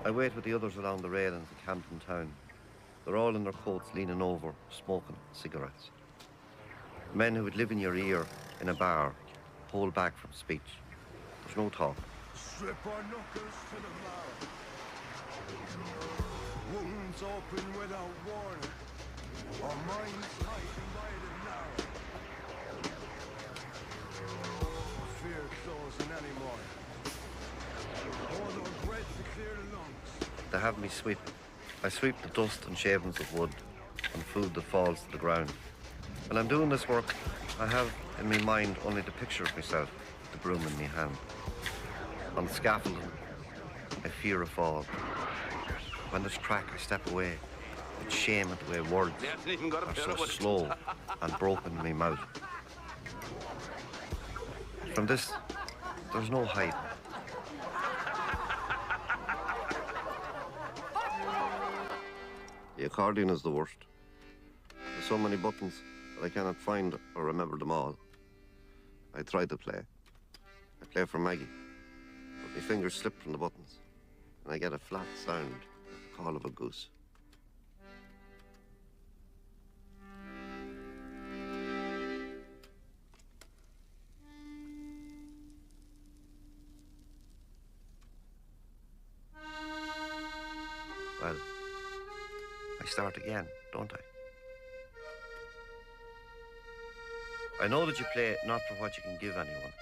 I wait with the others along the railings of Camden Town. They're all in their coats, leaning over, smoking cigarettes. Men who would live in your ear in a bar, hold back from speech. There's no talk. Strip our knuckles to the marrow. Wounds open without warning. Our minds tightened by the narrow. Fear closing any morning. All our bread to clear the lungs. They have me sweep. I sweep the dust and shavings of wood and food that falls to the ground. When I'm doing this work, I have in my mind only the picture of myself, the broom in my hand. On the scaffolding, I fear a fall. When there's crack, I step away, with shame at the way words are so slow and broken in my mouth. From this, there's no hiding. The accordion is the worst. There's so many buttons that I cannot find or remember them all. I try to play. I play for Maggie, but my fingers slip from the buttons, and I get a flat sound, the call of a goose. Well, I start again, don't I? I know that you play not for what you can give anyone,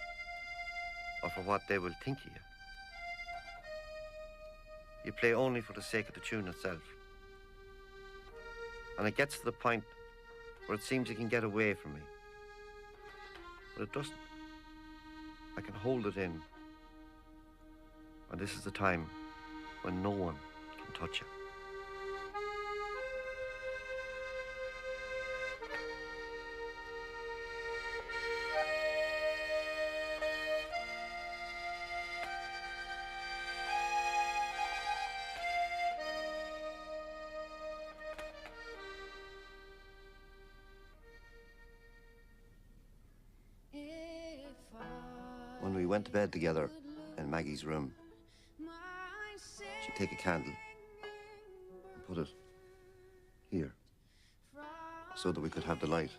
or for what they will think of you. You play only for the sake of the tune itself. And it gets to the point where it seems you can get away from me. But it doesn't. I can hold it in. And this is the time when no one can touch you. When we went to bed together in Maggie's room, she'd take a candle and put it here so that we could have the light.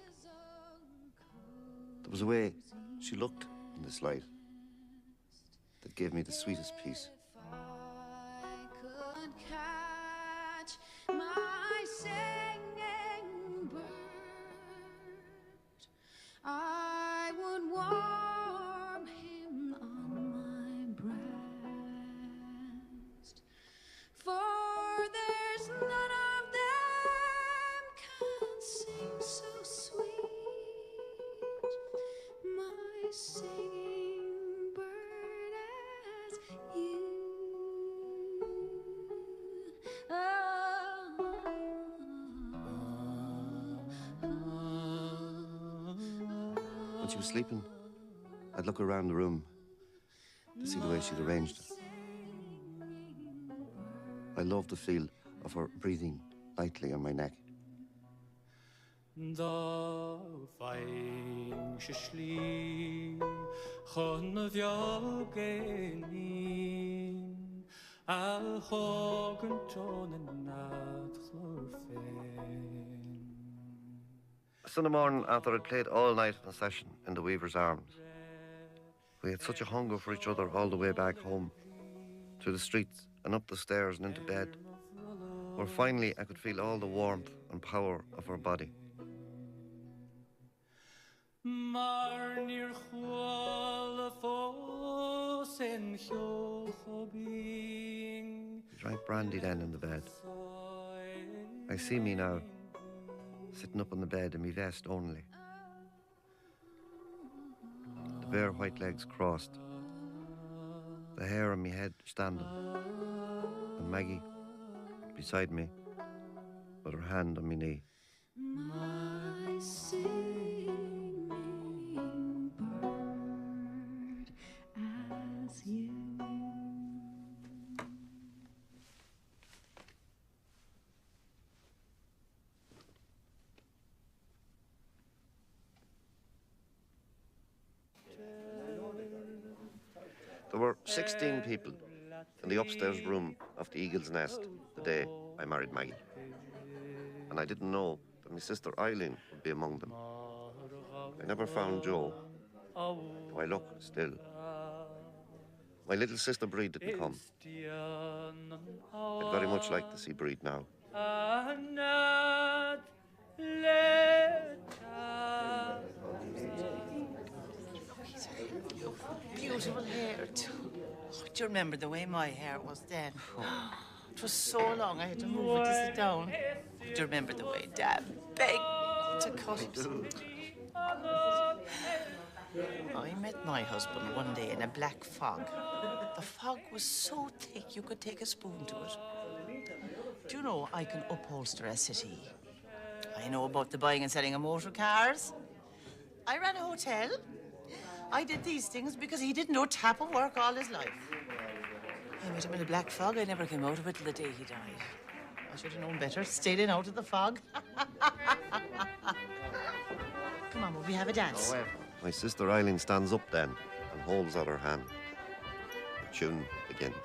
There was a way she looked in this light that gave me the sweetest peace. I would warm him on my breast, for there's none of them can sing so sweet, my singing bird, as you. When she was sleeping, I'd look around the room to see the way she'd arranged it. I loved the feel of her breathing lightly on my neck. Da fein shishli khon vyogenin al hogen tonen nat chlorfen. Sunday morning, after I'd played all night in a session in the Weaver's Arms, we had such a hunger for each other all the way back home, through the streets and up the stairs and into bed, where finally I could feel all the warmth and power of her body. We drank brandy then in the bed. I see me now, sitting up on the bed in me vest only. The bare white legs crossed, the hair on me head standing, and Maggie beside me with her hand on me knee. My singing bird as you. There were 16 people in the upstairs room of the Eagle's Nest the day I married Maggie. And I didn't know that my sister Eileen would be among them. I never found Joe, though I look still. My little sister Breed didn't come. I'd very much like to see Breed now. Beautiful hair, too. Oh, do you remember the way my hair was then? It was so long I had to move it to sit down. Do you remember the way Dad begged to cut it? I met my husband one day in a black fog. The fog was so thick you could take a spoon to it. Do you know I can upholster a city? I know about the buying and selling of motor cars. I ran a hotel. I did these things because he didn't know tap of work all his life. I met him in a black fog. I never came out of it till the day he died. I should have known better. Stayed in out of the fog. Come on, will we have a dance? My sister Eileen stands up then and holds out her hand. The tune begins.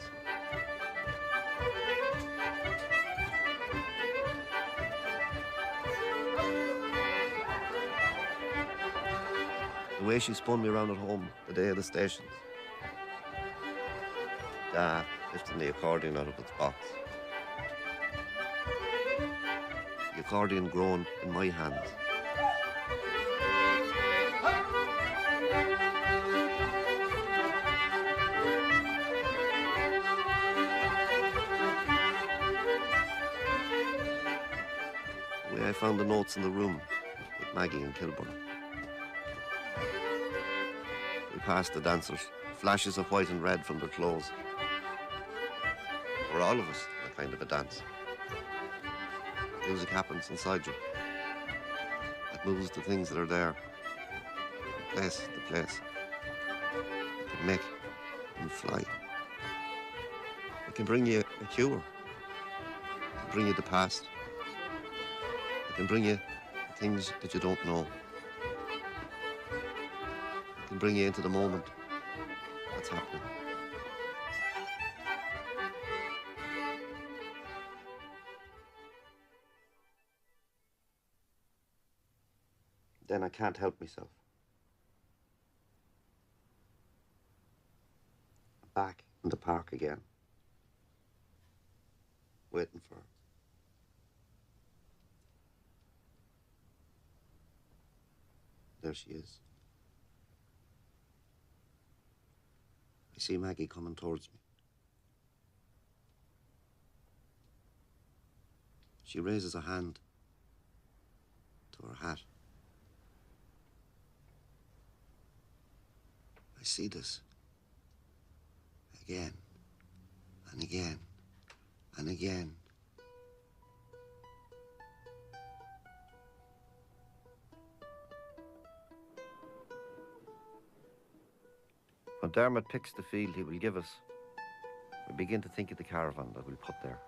The way she spun me around at home the day of the stations. Dad lifting the accordion out of its box. The accordion grown in my hands. The way I found the notes in the room with Maggie and Kilburn. We passed the dancers, flashes of white and red from their clothes. For all of us, a kind of a dance. Music happens inside you. It moves the things that are there, from place to place. It can make them fly. It can bring you a cure. It can bring you the past. It can bring you things that you don't know. It can bring you into the moment that's happening. Then I can't help myself. Back in the park again. Waiting for her. There she is. I see Maggie coming towards me. She raises a hand to her hat. I see this again and again and again. When Dermot picks the field he will give us, we begin to think of the caravan that we'll put there.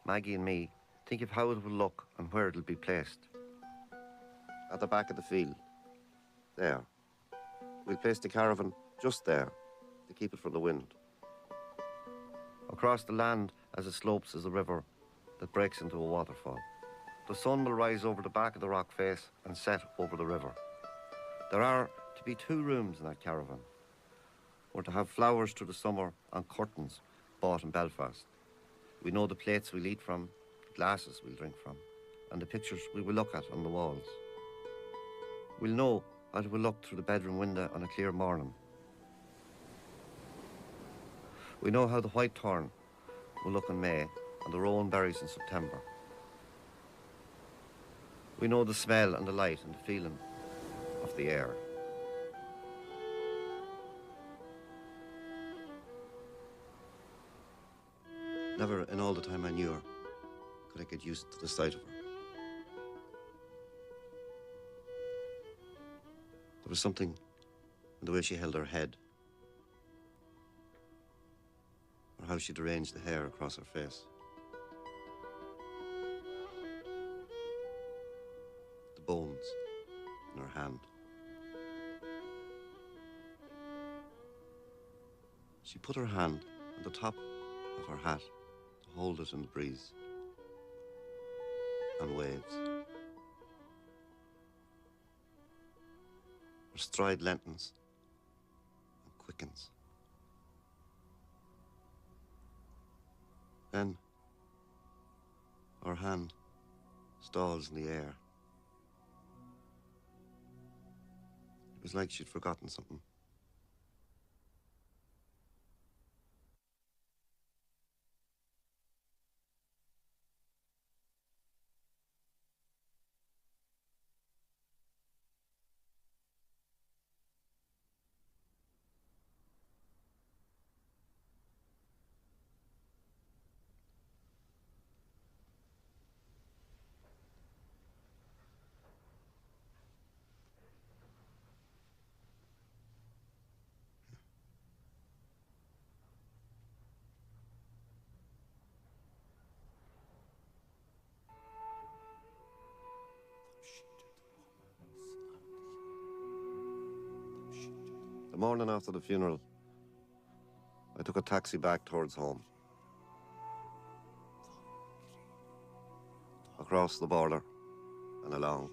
Maggie and me think of how it will look and where it'll be placed, at the back of the field. There. We'll place the caravan just there to keep it from the wind. Across the land as it slopes is a river that breaks into a waterfall. The sun will rise over the back of the rock face and set over the river. There are to be 2 rooms in that caravan. We're to have flowers through the summer and curtains bought in Belfast. We know the plates we'll eat from, the glasses we'll drink from, and the pictures we will look at on the walls. We'll know how it will look through the bedroom window on a clear morning. We know how the white thorn will look in May and the rowan berries in September. We know the smell and the light and the feeling of the air. Never in all the time I knew her could I get used to the sight of her. There was something in the way she held her head, or how she'd arranged the hair across her face. The bones in her hand. She put her hand on the top of her hat to hold it in the breeze and waves. Her stride lengthens and quickens. Then her hand stalls in the air. It was like she'd forgotten something. The morning after the funeral, I took a taxi back towards home. Across the border and along.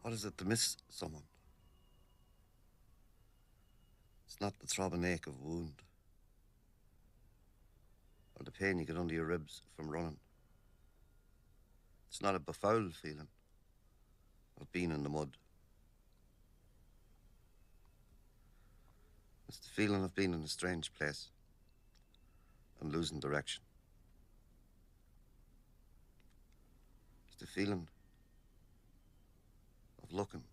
What is it to miss someone? It's not the throbbing ache of a wound, or the pain you get under your ribs from running. It's not a befouled feeling of being in the mud. It's the feeling of being in a strange place and losing direction. It's the feeling of looking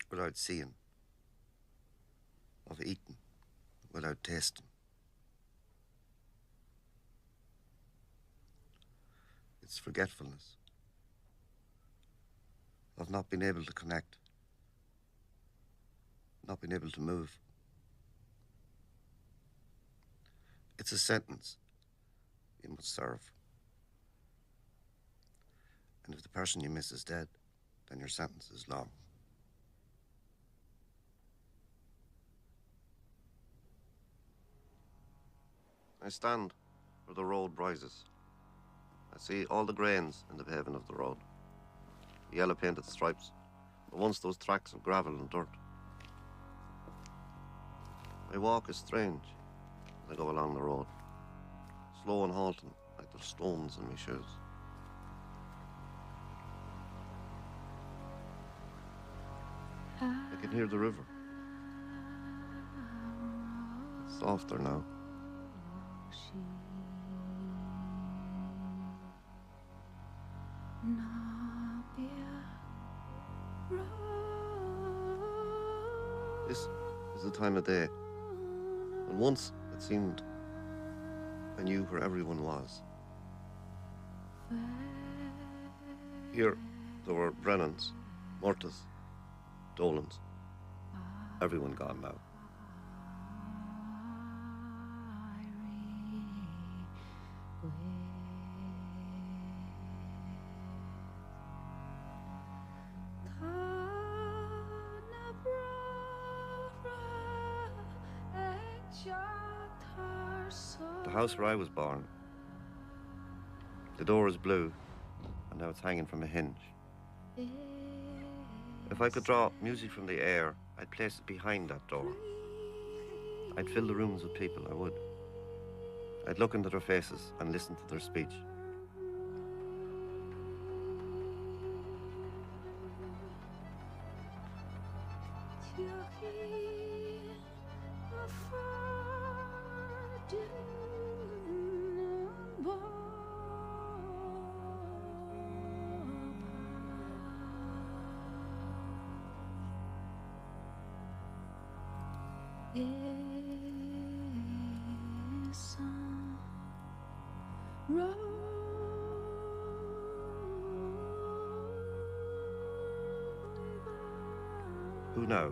without seeing, of eating without tasting. It's forgetfulness of not being able to connect, not being able to move. It's a sentence you must serve. And if the person you miss is dead, then your sentence is long. I stand where the road rises. I see all the grains in the paving of the road. The yellow painted stripes, but once those tracks of gravel and dirt. My walk is strange as I go along the road, slow and halting like there's stones in my shoes. I can hear the river. It's softer now. This is the time of day when once it seemed I knew where everyone was. Here, there were Brennans, Murtas, Dolans. Everyone gone now. The house where I was born, the door is blue, and now it's hanging from a hinge. If I could draw music from the air, I'd place it behind that door. I'd fill the rooms with people, I would. I'd look into their faces and listen to their speech. Who now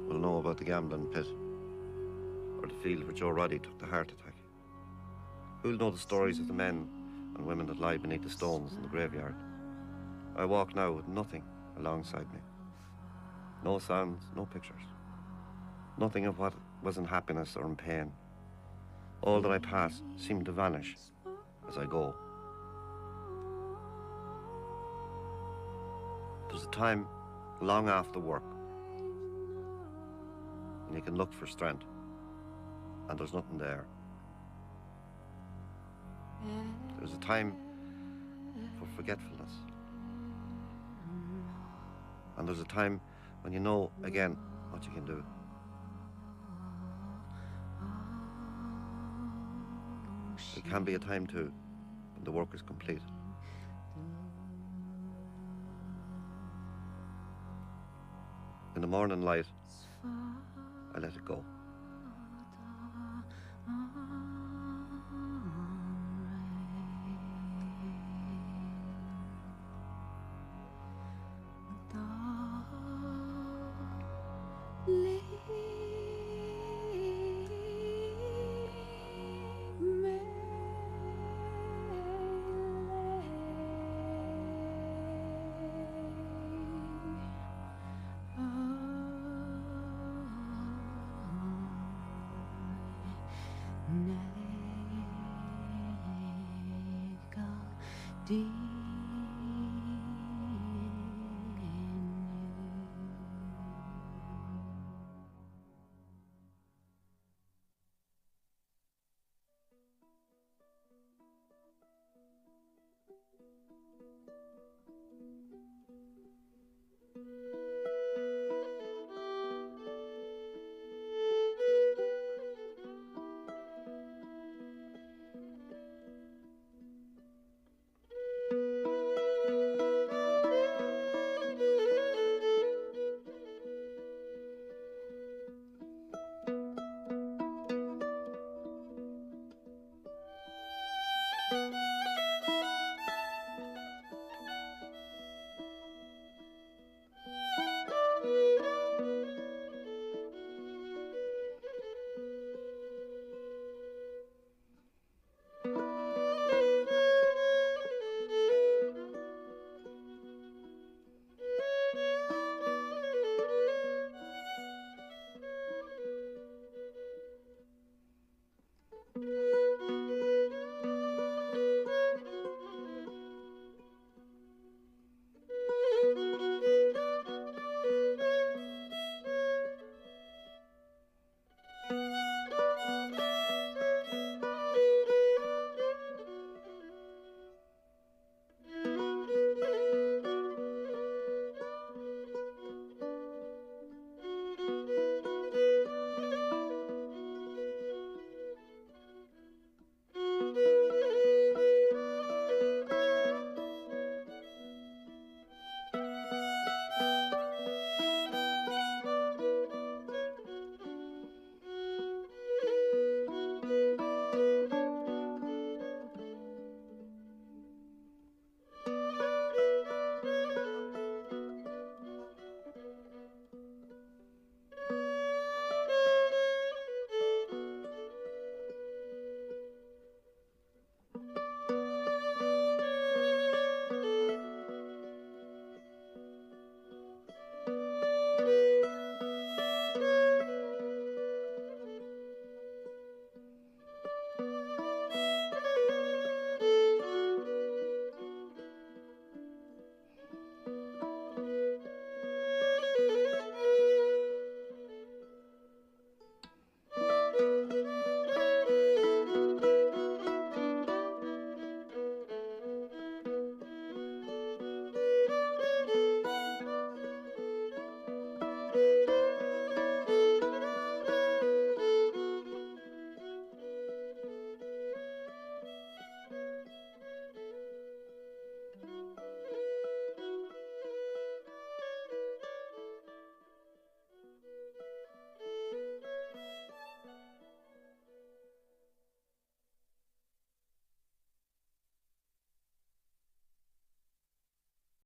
will know about the gambling pit or the field where Joe Roddy took the heart attack? Who'll know the stories of the men and women that lie beneath the stones in the graveyard? I walk now with nothing alongside me. No sounds, no pictures. Nothing of what was in happiness or in pain. All that I pass seemed to vanish as I go. There's a time long after work and you can look for strength, and there's nothing there. There's a time for forgetfulness, and there's a time when you know again what you can do. There can be a time too when the work is complete. In the morning light, I let it go.